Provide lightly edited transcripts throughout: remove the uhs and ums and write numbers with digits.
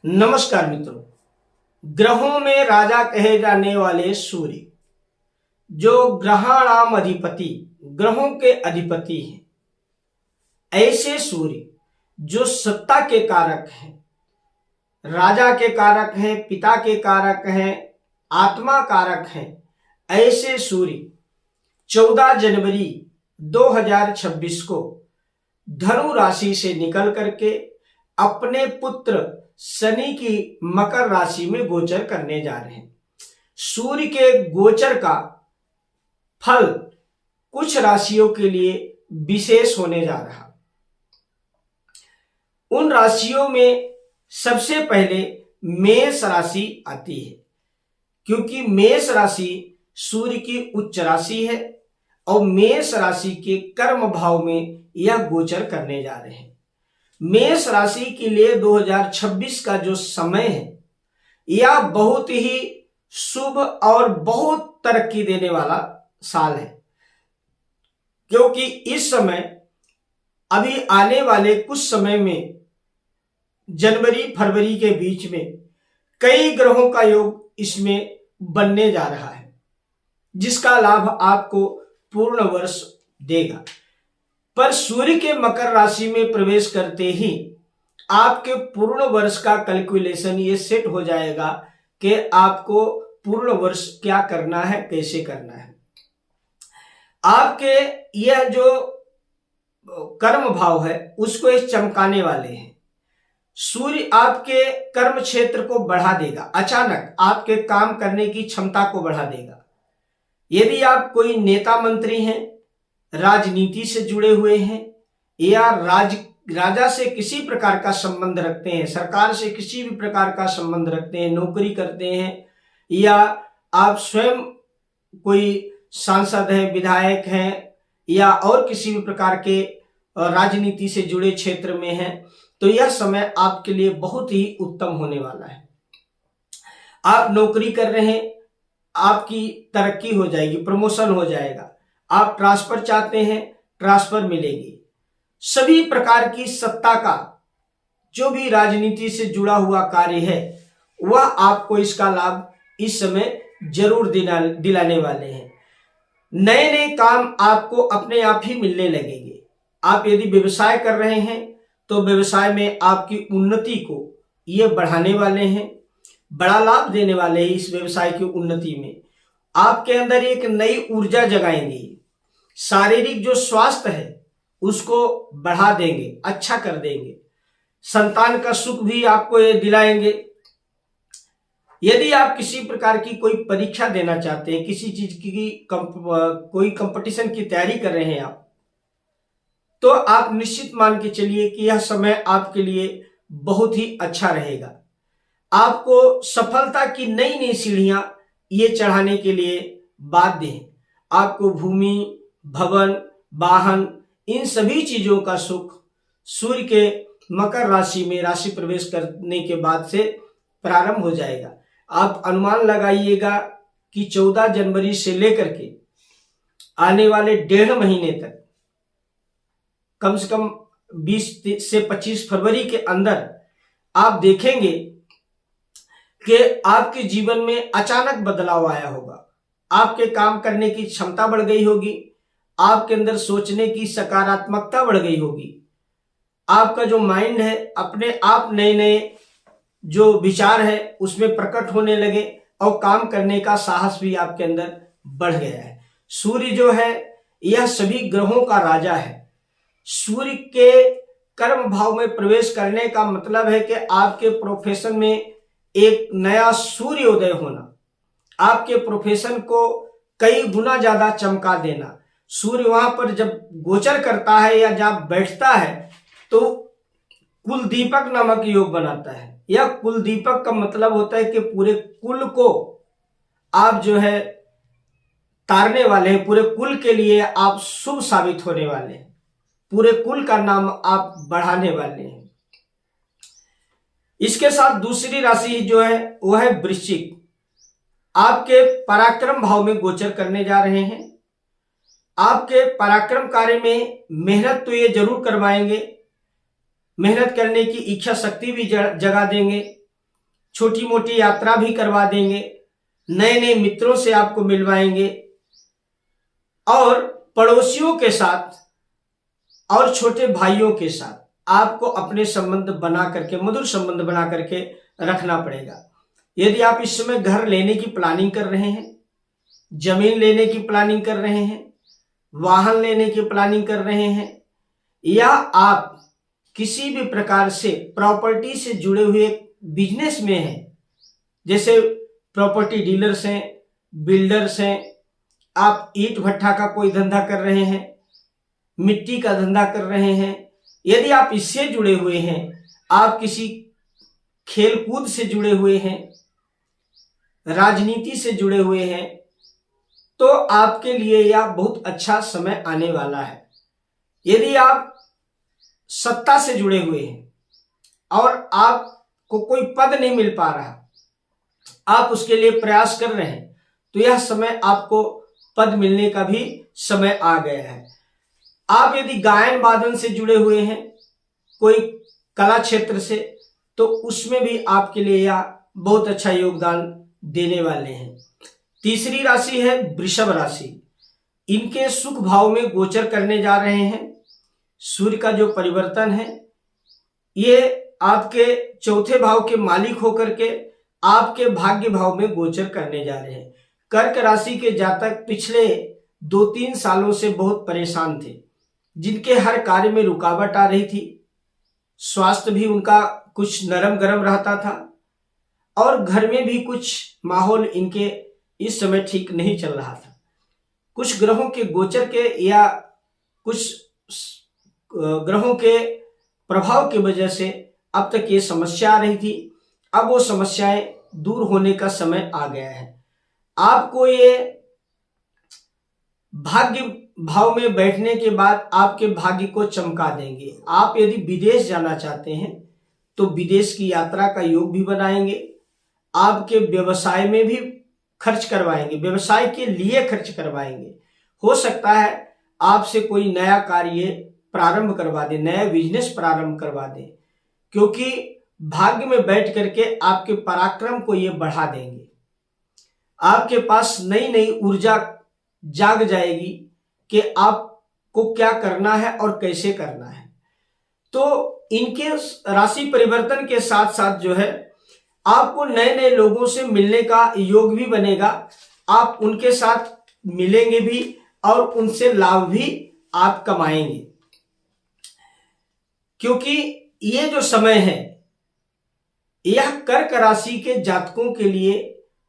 नमस्कार मित्रों। ग्रहों में राजा कहे जाने वाले सूर्य, जो ग्रहाणाम अधिपति, ग्रहों के अधिपति हैं, ऐसे सूर्य जो सत्ता के कारक हैं, राजा के कारक हैं, पिता के कारक हैं, आत्मा कारक हैं, ऐसे सूर्य 14 जनवरी 2026 को धनु राशि से निकल करके अपने पुत्र शनि की मकर राशि में गोचर करने जा रहे हैं। सूर्य के गोचर का फल कुछ राशियों के लिए विशेष होने जा रहा। उन राशियों में सबसे पहले मेष राशि आती है, क्योंकि मेष राशि सूर्य की उच्च राशि है और मेष राशि के कर्म भाव में यह गोचर करने जा रहे हैं। मेष राशि के लिए 2026 का जो समय है यह बहुत ही शुभ और बहुत तरक्की देने वाला साल है, क्योंकि इस समय अभी आने वाले कुछ समय में जनवरी फरवरी के बीच में कई ग्रहों का योग इसमें बनने जा रहा है, जिसका लाभ आपको पूर्ण वर्ष देगा। पर सूर्य के मकर राशि में प्रवेश करते ही आपके पूर्ण वर्ष का कैलकुलेशन ये सेट हो जाएगा कि आपको पूर्ण वर्ष क्या करना है, कैसे करना है। आपके यह जो कर्म भाव है उसको ये चमकाने वाले हैं। सूर्य आपके कर्म क्षेत्र को बढ़ा देगा, अचानक आपके काम करने की क्षमता को बढ़ा देगा। यदि आप कोई नेता मंत्री हैं, राजनीति से जुड़े हुए हैं, या राजा से किसी प्रकार का संबंध रखते हैं, सरकार से किसी भी प्रकार का संबंध रखते हैं, नौकरी करते हैं, या आप स्वयं कोई सांसद हैं, विधायक हैं, या और किसी भी प्रकार के राजनीति से जुड़े क्षेत्र में हैं, तो यह समय आपके लिए बहुत ही उत्तम होने वाला है। आप नौकरी कर रहे हैं, आपकी तरक्की हो जाएगी, प्रमोशन हो जाएगा। आप ट्रांसफर चाहते हैं, ट्रांसफर मिलेगी। सभी प्रकार की सत्ता का जो भी राजनीति से जुड़ा हुआ कार्य है वह आपको इसका लाभ इस समय जरूर दिलाने वाले हैं। नए नए काम आपको अपने आप ही मिलने लगेंगे। आप यदि व्यवसाय कर रहे हैं तो व्यवसाय में आपकी उन्नति को ये बढ़ाने वाले हैं, बड़ा लाभ देने वाले हैं। इस व्यवसाय की उन्नति में आपके अंदर एक नई ऊर्जा जगाएंगे। शारीरिक जो स्वास्थ्य है उसको बढ़ा देंगे, अच्छा कर देंगे। संतान का सुख भी आपको ये दिलाएंगे। यदि आप किसी प्रकार की कोई परीक्षा देना चाहते हैं, किसी चीज की कोई कंपटीशन की तैयारी कर रहे हैं आप, तो आप निश्चित मान के चलिए कि यह समय आपके लिए बहुत ही अच्छा रहेगा। आपको सफलता की नई नई सीढ़ियां ये चढ़ाने के लिए बाध्य हैं। आपको भूमि, भवन, वाहन, इन सभी चीजों का सुख सूर्य के मकर राशि में राशि प्रवेश करने के बाद से प्रारंभ हो जाएगा। आप अनुमान लगाइएगा कि 14 जनवरी से लेकर के आने वाले 1.5 महीने तक, कम से कम 20 से 25 फरवरी के अंदर आप देखेंगे कि आपके जीवन में अचानक बदलाव आया होगा। आपके काम करने की क्षमता बढ़ गई होगी, आपके अंदर सोचने की सकारात्मकता बढ़ गई होगी। आपका जो माइंड है अपने आप नए नए जो विचार है उसमें प्रकट होने लगे और काम करने का साहस भी आपके अंदर बढ़ गया है। सूर्य जो है यह सभी ग्रहों का राजा है। सूर्य के कर्म भाव में प्रवेश करने का मतलब है कि आपके प्रोफेशन में एक नया सूर्योदय होना, आपके प्रोफेशन को कई गुना ज्यादा चमका देना। सूर्य वहां पर जब गोचर करता है या जब बैठता है तो कुल दीपक नामक योग बनाता है। यह कुल दीपक का मतलब होता है कि पूरे कुल को आप जो है तारने वाले हैं, पूरे कुल के लिए आप शुभ साबित होने वाले हैं, पूरे कुल का नाम आप बढ़ाने वाले हैं। इसके साथ दूसरी राशि जो है वह है वृश्चिक। आपके पराक्रम भाव में गोचर करने जा रहे हैं। आपके पराक्रम कार्य में मेहनत तो ये जरूर करवाएंगे, मेहनत करने की इच्छा शक्ति भी जगा देंगे। छोटी मोटी यात्रा भी करवा देंगे, नए नए मित्रों से आपको मिलवाएंगे और पड़ोसियों के साथ और छोटे भाइयों के साथ आपको अपने संबंध बना करके, मधुर संबंध बना करके रखना पड़ेगा। यदि आप इस समय घर लेने की प्लानिंग कर रहे हैं, जमीन लेने की प्लानिंग कर रहे हैं, वाहन लेने की प्लानिंग कर रहे हैं, या आप किसी भी प्रकार से प्रॉपर्टी से जुड़े हुए बिजनेस में हैं, जैसे प्रॉपर्टी डीलर्स हैं, बिल्डर्स हैं, आप ईंट भट्ठा का कोई धंधा कर रहे हैं, मिट्टी का धंधा कर रहे हैं, यदि आप इससे जुड़े हुए हैं, आप किसी खेल कूद से जुड़े हुए हैं, राजनीति से जुड़े हुए हैं, तो आपके लिए यह बहुत अच्छा समय आने वाला है। यदि आप सत्ता से जुड़े हुए हैं और आपको कोई पद नहीं मिल पा रहा, आप उसके लिए प्रयास कर रहे हैं, तो यह समय आपको पद मिलने का भी समय आ गया है। आप यदि गायन वादन से जुड़े हुए हैं, कोई कला क्षेत्र से, तो उसमें भी आपके लिए यह बहुत अच्छा योगदान देने वाले हैं। तीसरी राशि है वृषभ राशि। इनके सुख भाव में गोचर करने जा रहे हैं। सूर्य का जो परिवर्तन है, ये आपके चौथे भाव के मालिक होकर के आपके भाग्य भाव में गोचर करने जा रहे हैं। कर्क राशि के जातक पिछले 2-3 सालों से बहुत परेशान थे, जिनके हर कार्य में रुकावट आ रही थी, स्वास्थ्य भी उनका कुछ नरम गरम रहता था और घर में भी कुछ माहौल इनके इस समय ठीक नहीं चल रहा था। कुछ ग्रहों के गोचर के या कुछ ग्रहों के प्रभाव की वजह से अब तक ये समस्या आ रही थी। अब वो समस्याएं दूर होने का समय आ गया है। आपको ये भाग्य भाव में बैठने के बाद आपके भाग्य को चमका देंगे। आप यदि विदेश जाना चाहते हैं तो विदेश की यात्रा का योग भी बनाएंगे। आपके व्यवसाय में भी खर्च करवाएंगे, व्यवसाय के लिए खर्च करवाएंगे। हो सकता है आपसे कोई नया कार्य प्रारंभ करवा दे, नया बिजनेस प्रारंभ करवा दे, क्योंकि भाग्य में बैठ करके आपके पराक्रम को ये बढ़ा देंगे। आपके पास नई नई ऊर्जा जाग जाएगी कि आपको क्या करना है और कैसे करना है। तो इनके राशि परिवर्तन के साथ साथ जो है, आपको नए नए लोगों से मिलने का योग भी बनेगा। आप उनके साथ मिलेंगे भी और उनसे लाभ भी आप कमाएंगे, क्योंकि ये जो समय है यह कर्क राशि के जातकों के लिए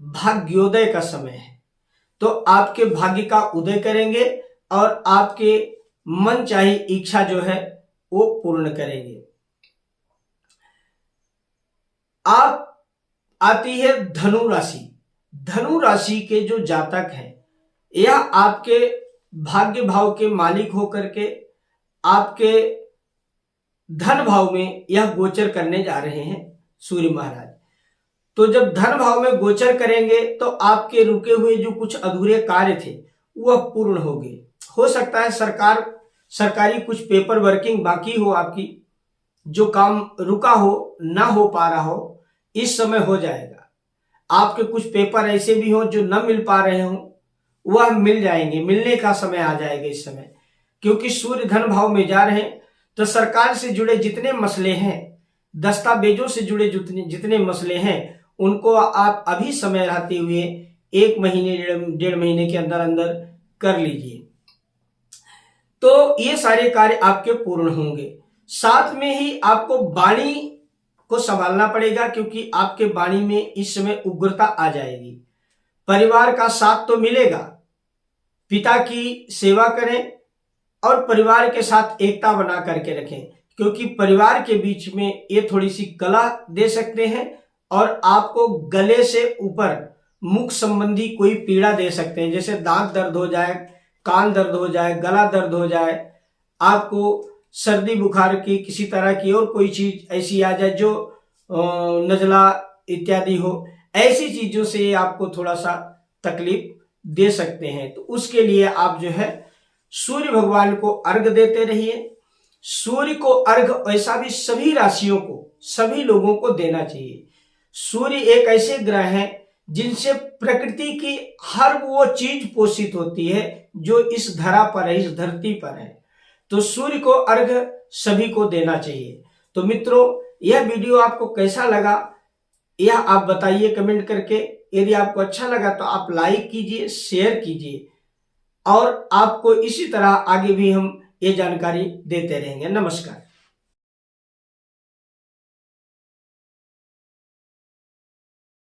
भाग्योदय का समय है। तो आपके भाग्य का उदय करेंगे और आपके मन चाही इच्छा जो है वो पूर्ण करेंगे। आप आती है धनु राशि। धनु राशि के जो जातक हैं, यह आपके भाग्य भाव के मालिक होकर के आपके धन भाव में यह गोचर करने जा रहे हैं सूर्य महाराज। तो जब धन भाव में गोचर करेंगे तो आपके रुके हुए जो कुछ अधूरे कार्य थे वह पूर्ण होंगे। हो सकता है सरकारी कुछ पेपर वर्किंग बाकी हो, आपकी जो काम रुका हो, ना हो पा रहा हो, इस समय हो जाएगा। आपके कुछ पेपर ऐसे भी हो जो न मिल पा रहे हो, वह मिल जाएंगे, मिलने का समय आ जाएगा इस समय, क्योंकि सूर्य धन भाव में जा रहे हैं। तो सरकार से जुड़े जितने मसले हैं, दस्तावेजों से जुड़े जितने मसले हैं, उनको आप अभी समय रहते हुए 1 महीने 1.5 महीने के अंदर अंदर कर लीजिए, तो ये सारे कार्य आपके पूर्ण होंगे। साथ में ही आपको वाणी को संभालना पड़ेगा, क्योंकि आपके वाणी में इस समय उग्रता आ जाएगी। परिवार का साथ तो मिलेगा, पिता की सेवा करें और परिवार के साथ एकता बना करके रखें, क्योंकि परिवार के बीच में ये थोड़ी सी कलह दे सकते हैं और आपको गले से ऊपर मुख संबंधी कोई पीड़ा दे सकते हैं, जैसे दांत दर्द हो जाए, कान दर्द हो जाए, गला दर्द हो जाए, आपको सर्दी बुखार की किसी तरह की और कोई चीज ऐसी आ जाए जो नजला इत्यादि हो, ऐसी चीजों से आपको थोड़ा सा तकलीफ दे सकते हैं। तो उसके लिए आप जो है सूर्य भगवान को अर्घ देते रहिए। सूर्य को अर्घ ऐसा भी सभी राशियों को, सभी लोगों को देना चाहिए। सूर्य एक ऐसे ग्रह हैं जिनसे प्रकृति की हर वो चीज पोषित होती है जो इस धरा पर है, इस धरती पर है। तो सूर्य को अर्घ्य सभी को देना चाहिए। तो मित्रों, यह वीडियो आपको कैसा लगा यह आप बताइए कमेंट करके। यदि आपको अच्छा लगा तो आप लाइक कीजिए, शेयर कीजिए, और आपको इसी तरह आगे भी हम ये जानकारी देते रहेंगे। नमस्कार।